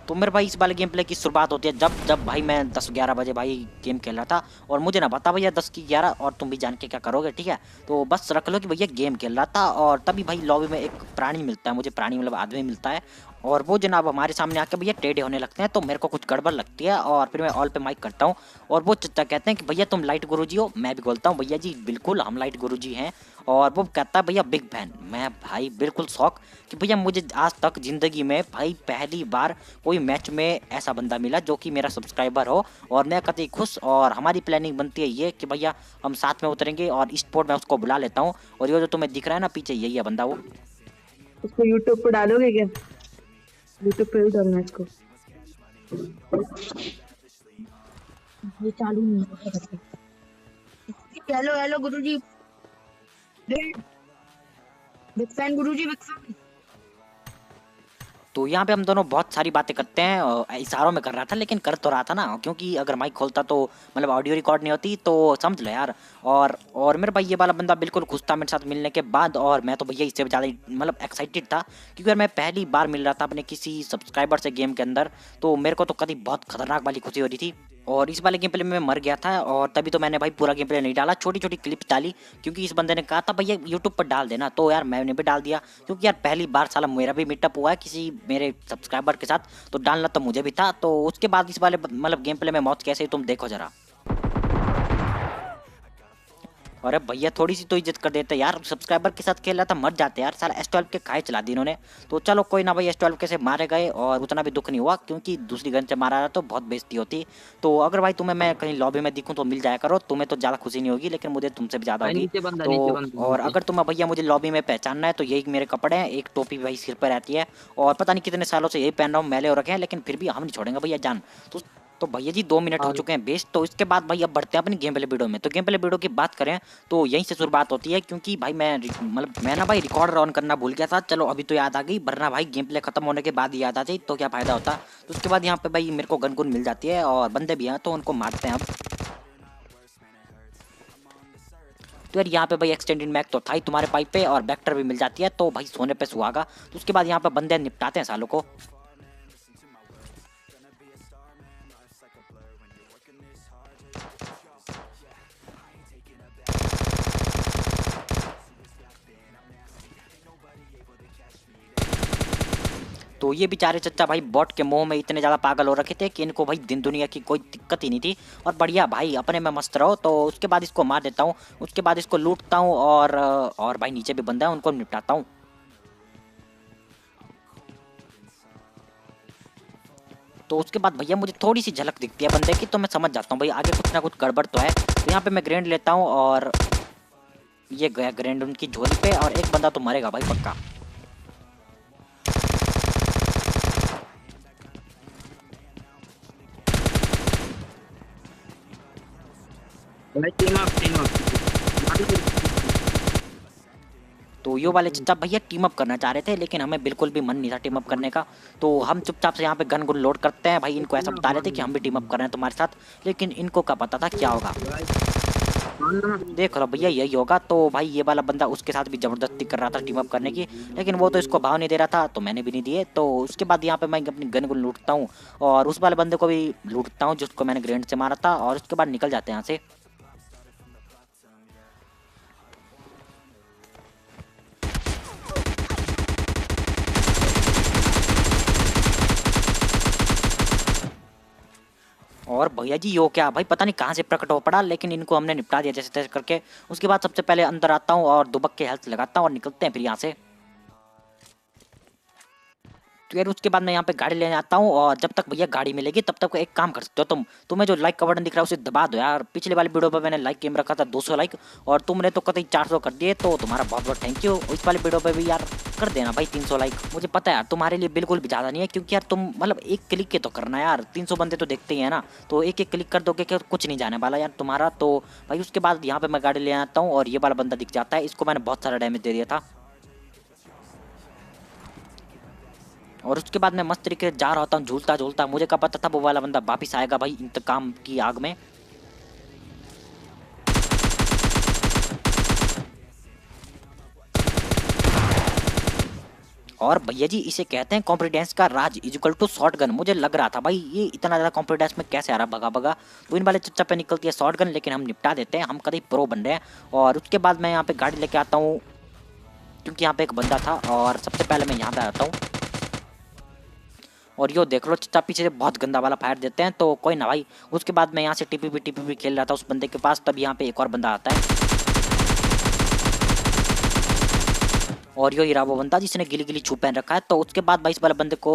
तो मेरे भाई इस वाले गेम प्ले की शुरुआत होती है जब जब भाई मैं 10-11 बजे भाई गेम खेल रहा था और मुझे ना पता भैया 10 की 11 और तुम भी जान के क्या करोगे, ठीक है। तो बस रख लो कि भैया गेम खेल रहा था और तभी भाई लॉबी में एक प्राणी मिलता है मुझे, प्राणी मतलब आदमी मिलता है और वो जनाब हमारे सामने आके भैया टेढ़े होने लगते हैं। तो मेरे को कुछ गड़बड़ लगती है और फिर मैं ऑल पे माइक करता हूँ और वो चचा कहते हैं कि भैया तुम लाइट गुरुजी हो। मैं भी बोलता हूँ भैया जी बिल्कुल हम लाइट गुरुजी हैं। और वो कहता है भैया बिग फैन। मैं भाई बिल्कुल शौक कि भैया मुझे आज तक ज़िंदगी में भाई पहली बार कोई मैच में ऐसा बंदा मिला जो कि मेरा सब्सक्राइबर हो और मैं कतई खुश। और हमारी प्लानिंग बनती है ये कि भैया हम साथ में उतरेंगे और स्पोर्ट में उसको बुला लेता हूँ। और ये जो तुम्हें दिख रहा है ना पीछे यही है बंदा वो। उसको यूट्यूब पे डालोगे क्या? यूट्यूब पे भी डालना इसको। ये चालू नहीं है। हेलो हेलो गुरुजी। बिग फैन गुरुजी, बिग फैन। तो यहाँ पे हम दोनों बहुत सारी बातें करते हैं इशारों में कर रहा था लेकिन कर तो रहा था ना, क्योंकि अगर माइक खोलता तो मतलब ऑडियो रिकॉर्ड नहीं होती, तो समझ लो यार। और मेरे भाई ये वाला बंदा बिल्कुल खुश था मेरे साथ मिलने के बाद और मैं तो भैया इससे ज़्यादा मतलब एक्साइटेड था क्योंकि यार मैं पहली बार मिल रहा था अपने किसी सब्सक्राइबर से गेम के अंदर। तो मेरे को तो कभी बहुत खतरनाक वाली खुशी हो रही थी। और इस वाले गेम प्ले में मैं मर गया था और तभी तो मैंने भाई पूरा गेम प्ले नहीं डाला, छोटी छोटी क्लिप्स डाली क्योंकि इस बंदे ने कहा था भैया यूट्यूब पर डाल देना। तो यार मैंने भी डाल दिया क्योंकि यार पहली बार साला मेरा भी मीटअप हुआ है किसी मेरे सब्सक्राइबर के साथ, तो डालना तो मुझे भी था। तो उसके बाद इस वाले मतलब गेम प्ले में मौत कैसे हुई तुम देखो जरा। अरे भैया थोड़ी सी तो इज्जत कर देते यार, सब्सक्राइबर के साथ खेल रहा था मर जाते यार, साला S12 के खाए चला दी इन्होंने। तो चलो कोई ना भाई, S12 कैसे मारे गए और उतना भी दुख नहीं हुआ क्योंकि दूसरी गन से मारा रहा तो बहुत बेइज्जती होती। तो अगर भाई तुम्हें मैं कहीं लॉबी में दिखूं तो मिल जाया करो, तुम्हें तो ज़्यादा खुशी नहीं होगी लेकिन मुझे तुमसे भी ज़्यादा भाई होगी। नीचे बंदा, तो नीचे बंदा, और नीचे। अगर तुम्हें भैया मुझे लॉबी में पहचानना है तो यही मेरे कपड़े हैं, एक टोपी भाई सिर पर रहती है और पता नहीं कितने सालों से यही पहन रहा हूँ, मैले हो रखे हैं लेकिन फिर भी हम नहीं छोड़ेंगे भैया जान। तो भैया जी 2 मिनट हो और चुके हैं बेस्ट। तो इसके बाद भाई अब बढ़ते हैं अपनी गेम प्ले वीडियो में। तो गेम प्ले वीडियो की बात करें तो यहीं से शुरुआत होती है क्योंकि भाई मैं ना भाई रिकॉर्डर ऑन करना भूल गया था। चलो अभी तो याद आ गई, वरना भाई गेम प्ले खत्म होने के बाद ही याद आ जाए तो क्या फायदा होता। तो उसके बाद यहाँ पे भाई मेरे को गन गुन मिल जाती है और बंदे भी हैं तो उनको मारते हैं अब। तो यार यहाँ पे भाई एक्सटेंडेड मैक तो था ही तुम्हारे पाइप पे और बैक्टर भी मिल जाती है तो भाई सोने पे सुहागा। तो उसके बाद यहाँ पे बंदे निपटाते हैं सालों को। तो ये बेचारे चच्चा भाई बॉट के मोह में इतने ज़्यादा पागल हो रखे थे कि इनको भाई दिन दुनिया की कोई दिक्कत ही नहीं थी। और बढ़िया भाई अपने में मस्त रहो। तो उसके बाद इसको मार देता हूँ, उसके बाद इसको लूटता हूँ और भाई नीचे भी बंदा है उनको निपटाता हूँ। तो उसके बाद भैया मुझे थोड़ी सी झलक दिखती है बंदे की तो मैं समझ जाता हूँ भाई आगे कुछ ना कुछ गड़बड़ तो है। तो यहाँ पे मैं ग्रेनेड लेता हूँ और ये गया ग्रेनेड उनकी झोली पे और एक बंदा तो मरेगा भाई पक्का। भाई टीम अप, टीम अप। तो यो वाले चच्चा भैया टीम अप करना चाह रहे थे लेकिन हमें बिल्कुल भी मन नहीं था टीम अप करने का। तो हम चुपचाप से यहाँ पे गन गुन लोड करते हैं भाई, इनको ऐसा बता रहे थे कि हम भी टीम अप कर रहे हैं तुम्हारे साथ, लेकिन इनको क्या पता था क्या होगा। देख लो भैया यही होगा। तो भाई ये वाला बंदा उसके साथ भी जबरदस्ती कर रहा था टीम अप करने की, लेकिन वो तो इसको भाव नहीं दे रहा था तो मैंने भी नहीं दिए। तो उसके बाद यहाँ पे मैं अपनी गन गुन लूटता हूँ और उस वाले बंदे को भी लूटता हूँ जिसको मैंने ग्रेनेड से मारा था और उसके बाद निकल जाते हैं यहाँ से। और भैया जी यो क्या भाई पता नहीं कहाँ से प्रकट हो पड़ा, लेकिन इनको हमने निपटा दिया जैसे तैसे करके। उसके बाद सबसे पहले अंदर आता हूँ और दुबक के हेल्थ लगाता हूँ और निकलते हैं फिर यहाँ से। तो यार उसके बाद मैं यहाँ पे गाड़ी लेने आता हूँ और जब तक भैया गाड़ी मिलेगी तब तक एक काम कर सकते हो तुम्हें जो लाइक का बटन दिख रहा है उसे दबा दो यार। पिछले वाली वीडियो पे मैंने लाइक गेम रखा था 200 लाइक और तुमने तो कतई 400 कर दिए, तो तुम्हारा बहुत बहुत थैंक यू। इस वाली वीडियो पे भी यार कर देना भाई 300 लाइक। मुझे पता है यार तुम्हारे लिए बिल्कुल भी ज़्यादा नहीं है क्योंकि यार तुम मतलब एक क्लिक के तो करना यार, 300 बंदे तो देखते ही है ना, तो एक एक क्लिक कर दोगे कि कुछ नहीं जाने वाला यार तुम्हारा। तो भाई उसके बाद यहाँ पे मैं गाड़ी ले आता हूँ और ये वाला बंदा दिख जाता है, इसको मैंने बहुत सारा डैमेज दे दिया था। और उसके बाद मैं मस्त तरीके से जा रहा होता हूँ झूलता झूलता, मुझे क्या पता था वो वाला बंदा वापिस आएगा भाई इंतकाम की आग में। और भैया जी इसे कहते हैं कॉन्फिडेंस का राज इजिकल टू शॉर्ट गन। मुझे लग रहा था भाई ये इतना ज़्यादा कॉन्फिडेंस में कैसे आ रहा भगा भगा। तो इन वाले चच्चा पे निकलती है शॉर्ट गन, लेकिन हम निपटा देते हैं, हम कभी प्रो बन रहे हैं। और उसके बाद मैं यहाँ पे गाड़ी लेके आता हूँ, क्योंकि यहाँ पे एक बंदा था और सबसे पहले मैं यहाँ पे आता हूँ। और यो देख लो चच्चा पीछे से बहुत गंदा वाला फायर देते हैं, तो कोई ना भाई। उसके बाद मैं यहाँ से टीपीपी खेल रहा था उस बंदे के पास, तब यहाँ पे एक और बंदा आता है और यो हीरा वो बंदा जिसने गिली गिली छू पहन रखा है। तो उसके बाद भाई इस वाले बंदे को,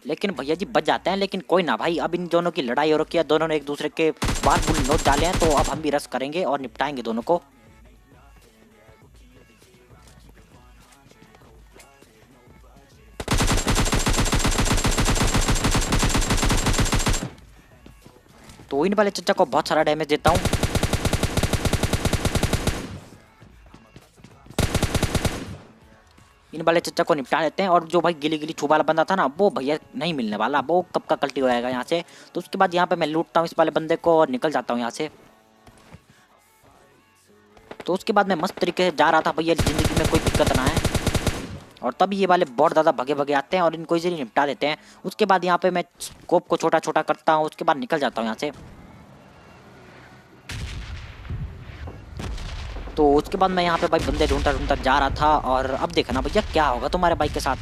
लेकिन भैया जी बच जाते हैं। लेकिन कोई ना भाई, अब इन दोनों की लड़ाई हो रखी है, दोनों ने एक दूसरे के बाल बुल नोच डाले हैं, तो अब हम भी रस करेंगे और निपटाएंगे दोनों को। तो इन वाले चच्चा को बहुत सारा डैमेज देता हूँ। इन वाले चच्चा को निपटा लेते हैं। और जो भाई गिली गिली छू वाला बंदा था ना, वो भैया नहीं मिलने वाला, वो कब का कल्टी हो जाएगा यहाँ से। तो उसके बाद यहाँ पे मैं लूटता हूँ इस वाले बंदे को और निकल जाता हूँ यहाँ से। तो उसके बाद मैं मस्त तरीके से जा रहा था भैया, जिंदगी में कोई दिक्कत ना है। और तभी ये वाले बहुत ज़्यादा भगे भगे आते हैं और इनको इजीली निपटा देते हैं। उसके बाद यहाँ पे मैं स्कोप को छोटा छोटा करता हूँ, उसके बाद निकल जाता हूँ यहाँ से। तो उसके बाद मैं यहाँ पे भाई बंदे ढूंढता ढूंढता जा रहा था। और अब देखना भैया क्या होगा तुम्हारे बाइक के साथ।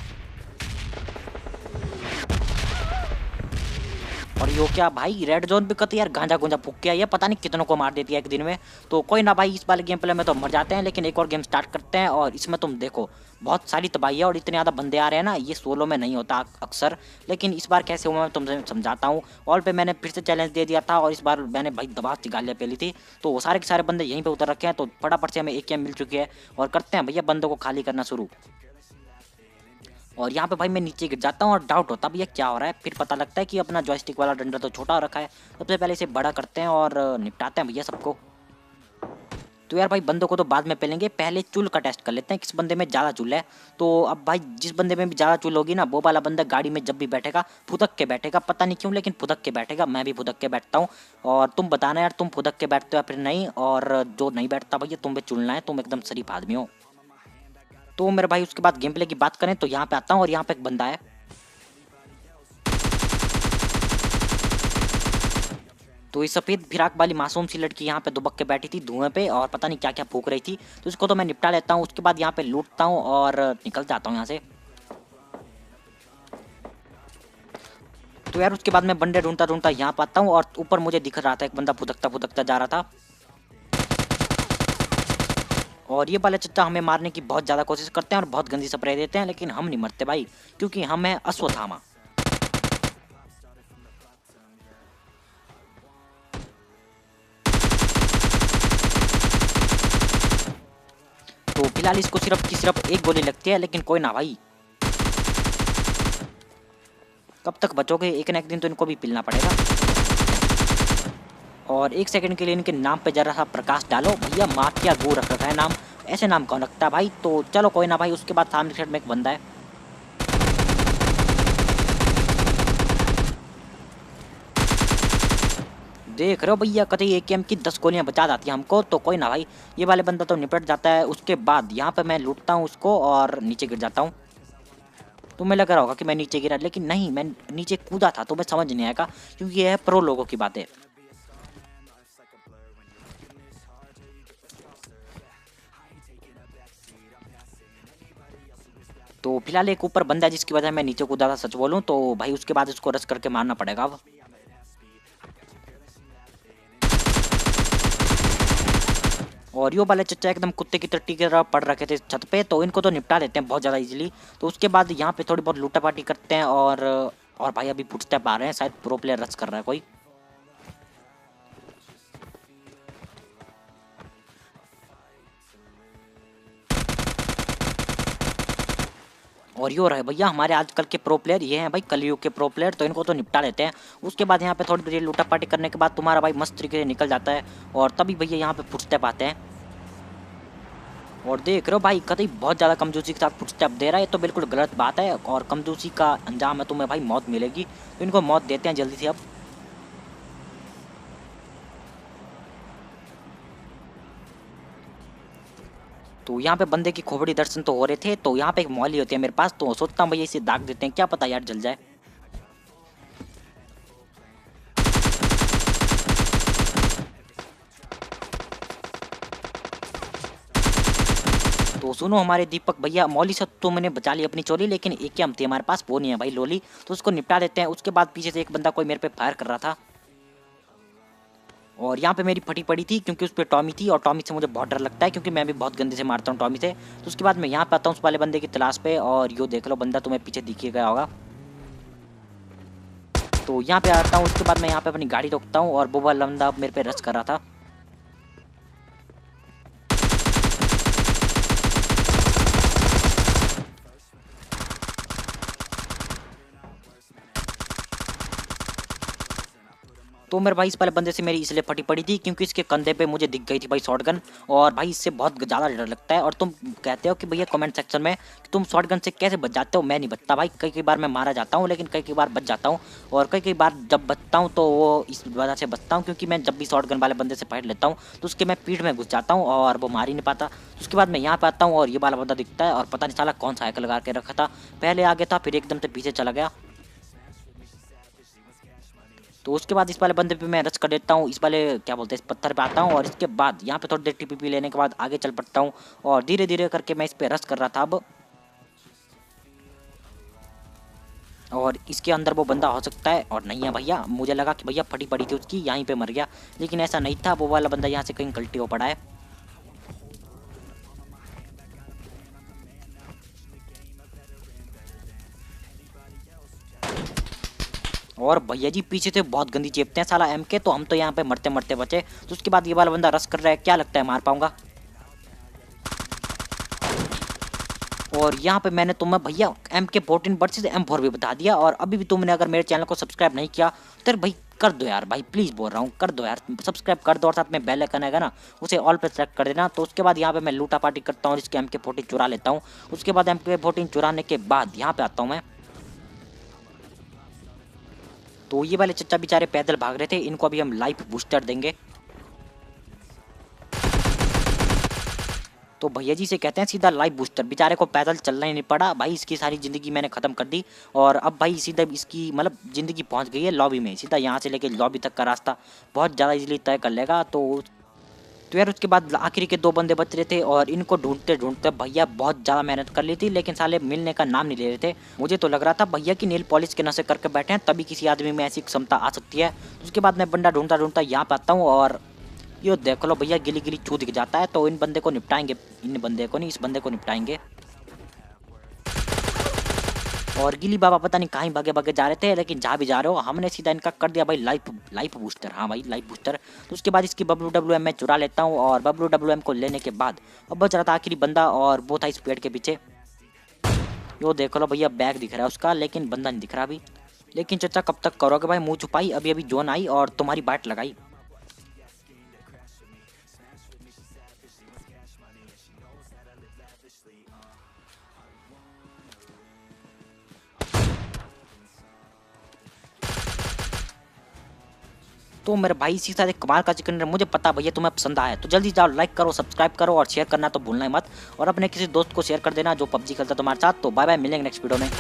और यो क्या भाई रेड जोन पे कत यार गांजा गुंजा फूक के आई है, पता नहीं कितनों को मार देती है एक दिन में। तो कोई ना भाई, इस वाले गेम प्ले में तो मर जाते हैं, लेकिन एक और गेम स्टार्ट करते हैं। और इसमें तुम देखो बहुत सारी तबाही है और इतने ज़्यादा बंदे आ रहे हैं ना, ये सोलो में नहीं होता अक्सर। लेकिन इस बार कैसे हुआ मैं तुमसे समझाता हूँ। ऑल पे मैंने फिर से चैलेंज दे दिया था और इस बार मैंने भाई दबा की गालियाँ पहली थी। तो वो सारे के सारे बंदे यहीं पर उतर रखे हैं, तो फटाफट से हमें एक गेम मिल चुकी है और करते हैं भैया बंदों को खाली करना शुरू। और यहाँ पे भाई मैं नीचे गिर जाता हूँ और डाउट होता भैया क्या हो रहा है। फिर पता लगता है कि अपना जॉयस्टिक वाला डंडा तो छोटा हो रखा है। सबसे पहले इसे बड़ा करते हैं और निपटाते हैं भैया सबको। तो यार भाई बंदों को तो बाद में पेलेंगे, पहले चुल का टेस्ट कर लेते हैं किस बंदे में ज़्यादा चुल है। तो अब भाई जिस बंदे में भी ज़्यादा चुल होगी ना, वो वाला बंदा गाड़ी में जब भी बैठेगा फुदक के बैठेगा, पता नहीं क्यों लेकिन फुदक के बैठेगा। मैं भी फुदक के बैठता हूँ और तुम बताना यार तुम फुदक के बैठते हो या फिर नहीं। और जो नहीं बैठता भैया तुम पे चुनना है, तुम एकदम शरीफ आदमी हो। तो मेरे भाई उसके बाद गेम प्ले की बात करें तो यहाँ पे आता हूँ और यहाँ पे एक बंदा है। तो ये सफ़ेद फिराक वाली मासूम सी लड़की यहाँ पे दुबक के बैठी थी धुएं पे और पता नहीं क्या क्या फूक रही थी। तो इसको तो मैं निपटा लेता हूँ। उसके बाद यहाँ पे लूटता हूँ और निकल जाता हूँ यहाँ से। तो यार उसके बाद मैं बंदे ढूंढता ढूंढता यहाँ पे आता हूँ और ऊपर मुझे दिख रहा था एक बंदा फुदकता फुदकता जा रहा था। और ये वाले चच्चा हमें मारने की बहुत ज़्यादा कोशिश करते हैं और बहुत गंदी स्प्रे देते हैं, लेकिन हम नहीं मरते भाई, क्योंकि हम हैं अश्वत्थामा। तो फिलहाल इसको सिर्फ की सिर्फ एक गोली लगती है, लेकिन कोई ना भाई, कब तक बचोगे, एक ना एक दिन तो इनको भी पिलना पड़ेगा। और एक सेकंड के लिए इनके नाम पे जरा सा प्रकाश डालो भैया, माफिया गो रख रखा है नाम, ऐसे नाम कौन रखता है भाई। तो चलो कोई ना भाई। उसके बाद सामने साइड में एक बंदा है। देख रहे हो भैया कतई एकेएम की 10 गोलियां बचा जाती हैं हमको। तो कोई ना भाई, ये वाले बंदा तो निपट जाता है। उसके बाद यहाँ पे मैं लूटता हूँ उसको और नीचे गिर जाता हूँ। तो मैं लग रहा होगा कि मैं नीचे गिरा, लेकिन नहीं, मैं नीचे कूदा था। तो मैं समझ नहीं आएगा, क्योंकि यह है प्रो लोगों की बात है। तो फिलहाल एक ऊपर बंदा है जिसकी वजह मैं नीचे कूदा था, सच बोलूं तो भाई। उसके बाद उसको रश करके मारना पड़ेगा अब। और यो वाले चच्चा एकदम कुत्ते की टट्टी की तरह पड़ रखे थे छत पे, तो इनको तो निपटा लेते हैं बहुत ज़्यादा इजीली। तो उसके बाद यहाँ पे थोड़ी बहुत लूटा पाटी करते हैं और भाई अभी फुटस्टेप आ रहे हैं, शायद प्रो प्लेयर रश कर रहा है कोई। और यो रहे भैया हमारे आजकल के प्रो प्लेयर, ये हैं भाई कलयुग के प्रो प्लेयर। तो इनको तो निपटा लेते हैं। उसके बाद यहाँ पे थोड़ी देर लूटा पाटी करने के बाद तुम्हारा भाई मस्त तरीके से निकल जाता है। और तभी भैया यहाँ पे फुटस्टेप आते हैं। और देख रहे हो भाई कतई बहुत ज़्यादा कमजोरी के साथ फुटस्टेप दे रहा है, तो बिल्कुल गलत बात है। और कमजोरी का अंजाम है तुम्हें भाई मौत मिलेगी। तो इनको मौत देते हैं जल्दी से अब। तो यहाँ पे बंदे की खोपड़ी दर्शन तो हो रहे थे, तो यहाँ पे एक मौली होती है मेरे पास, तो सोचता हूँ भैया इसे दाग देते हैं, क्या पता यार जल जाए। तो सुनो हमारे दीपक भैया, मौली से तो मैंने बचा ली अपनी चोरी, लेकिन एक ही थी हमारे पास, वो नहीं है भाई लोली, तो उसको निपटा देते हैं। उसके बाद पीछे से एक बंदा कोई मेरे पे फायर कर रहा था, और यहाँ पे मेरी फटी पड़ी थी क्योंकि उस पर टॉमी थी, और टॉमी से मुझे बहुत डर लगता है क्योंकि मैं भी बहुत गंदे से मारता हूँ टॉमी से। तो उसके बाद मैं यहाँ पे आता हूँ उस वाले बंदे की तलाश पे, और यो देख लो बंदा तुम्हें पीछे दिखे गया होगा। तो यहाँ पे आता हूँ, उसके बाद मैं यहाँ पे अपनी गाड़ी रोकता हूँ, और वो वाला बंदा मेरे पे रश कर रहा था। तो मेरे भाई इस वाले बंदे से मेरी इसलिए फटी पड़ी थी क्योंकि इसके कंधे पे मुझे दिख गई थी भाई शॉटगन, और भाई इससे बहुत ज़्यादा डर लगता है। और तुम कहते हो कि भैया कमेंट सेक्शन में कि तुम शॉटगन से कैसे बच जाते हो, मैं नहीं बचता भाई। कई कई बार मैं मारा जाता हूँ, लेकिन कई कई बार बच जाता हूँ, और कई कई बार जब बचता हूँ तो वो इस वजह से बचता हूँ क्योंकि मैं जब भी शॉटगन वाले बंदे से फाइट लेता हूँ तो उसके मैं पीठ में घुस जाता हूँ और वो मार ही नहीं पाता। उसके बाद मैं यहाँ पे आता हूँ और ये वाला बंदा दिखता है, और पता नहीं साला कौन सा हैकर लगा के रखा था, पहले आगे था फिर एकदम से पीछे चला गया। तो उसके बाद इस वाले बंदे पे मैं रश कर देता हूँ, इस वाले क्या बोलते हैं इस पत्थर पे आता हूँ, और इसके बाद यहाँ पे थोड़ी देर टीपीपी लेने के बाद आगे चल पड़ता हूँ, और धीरे धीरे करके मैं इस पे रश कर रहा था अब। और इसके अंदर वो बंदा हो सकता है, और नहीं है भैया, मुझे लगा कि भैया फटी पड़ी थी उसकी यहीं पे मर गया, लेकिन ऐसा नहीं था, वो वाला बंदा यहाँ से कहीं कल्टी हो पड़ा है। और भैया जी पीछे से बहुत गंदी चेपते हैं साला एम के, तो हम तो यहाँ पे मरते मरते बचे। तो उसके बाद ये वाला बंदा रश कर रहा है, क्या लगता है मार पाऊंगा। और यहाँ पे मैंने तुम्हें भैया MK14 वर्सेस M4 भी बता दिया, और अभी भी तुमने अगर मेरे चैनल को सब्सक्राइब नहीं किया तो भाई कर दो यार, भाई प्लीज़ बोल रहा हूँ कर दो यार, सब्सक्राइब कर दो, और साथ में बेल आइकन आएगा ना उसे ऑल पे सेलेक्ट कर देना। तो उसके बाद यहाँ पे मैं लूटा पार्टी करता हूँ और इसके MK14 चुरा लेता हूँ। उसके बाद MK14 चुराने के बाद यहाँ पे आता हूँ मैं। तो ये वाले चच्चा बेचारे पैदल भाग रहे थे, इनको अभी हम लाइफ बूस्टर देंगे। तो भैया जी से कहते हैं सीधा लाइफ बूस्टर, बेचारे को पैदल चलना ही नहीं पड़ा भाई, इसकी सारी ज़िंदगी मैंने ख़त्म कर दी, और अब भाई सीधा इसकी मतलब ज़िंदगी पहुंच गई है लॉबी में, सीधा यहाँ से लेके लॉबी तक का रास्ता बहुत ज़्यादा इजीली तय कर लेगा। तो यार उसके बाद आखिरी के 2 बंदे बच रहे थे, और इनको ढूंढते ढूंढते भैया बहुत ज़्यादा मेहनत कर ली थी, लेकिन साले मिलने का नाम नहीं ले रहे थे। मुझे तो लग रहा था भैया की नेल पॉलिश के नशे करके बैठे हैं, तभी किसी आदमी में ऐसी क्षमता आ सकती है। तो उसके बाद मैं बंदा ढूंढता ढूंढता यहाँ पे आता हूँ, और ये देख लो भैया गिली गिली छू दिख जाता है, तो इन बंदे को निपटाएंगे, इन बंदे को नहीं इस बंदे को निपटाएंगे। और गिली बाबा पता नहीं कहीं भागे भागे जा रहे थे, लेकिन जहाँ भी जा रहे हो हमने सीधा इनका कर दिया भाई लाइफ बूस्टर। हाँ भाई लाइफ बूस्टर। तो उसके बाद इसकी WWM मैं चुरा लेता हूँ, और WWM को लेने के बाद अब बच रहा था आखिरी बंदा, और वो था इस पेड़ के पीछे। यो देख लो भैया बैग दिख रहा है उसका, लेकिन बंदा नहीं दिख रहा अभी। लेकिन चचा कब तक करोगे भाई मुँह छुपाई, अभी अभी जोन आई और तुम्हारी बाट लगाई। तो मेरे भाई इसी साथ एक कमाल का चिकन डिनर मुझे पता भैया तुम्हें पसंद आया, तो जल्दी जाओ लाइक करो, सब्सक्राइब करो, और शेयर करना तो भूलना ही मत, और अपने किसी दोस्त को शेयर कर देना जो PUBG खेलता है तुम्हारे साथ। तो बाय बाय, मिलेंगे नेक्स्ट वीडियो में।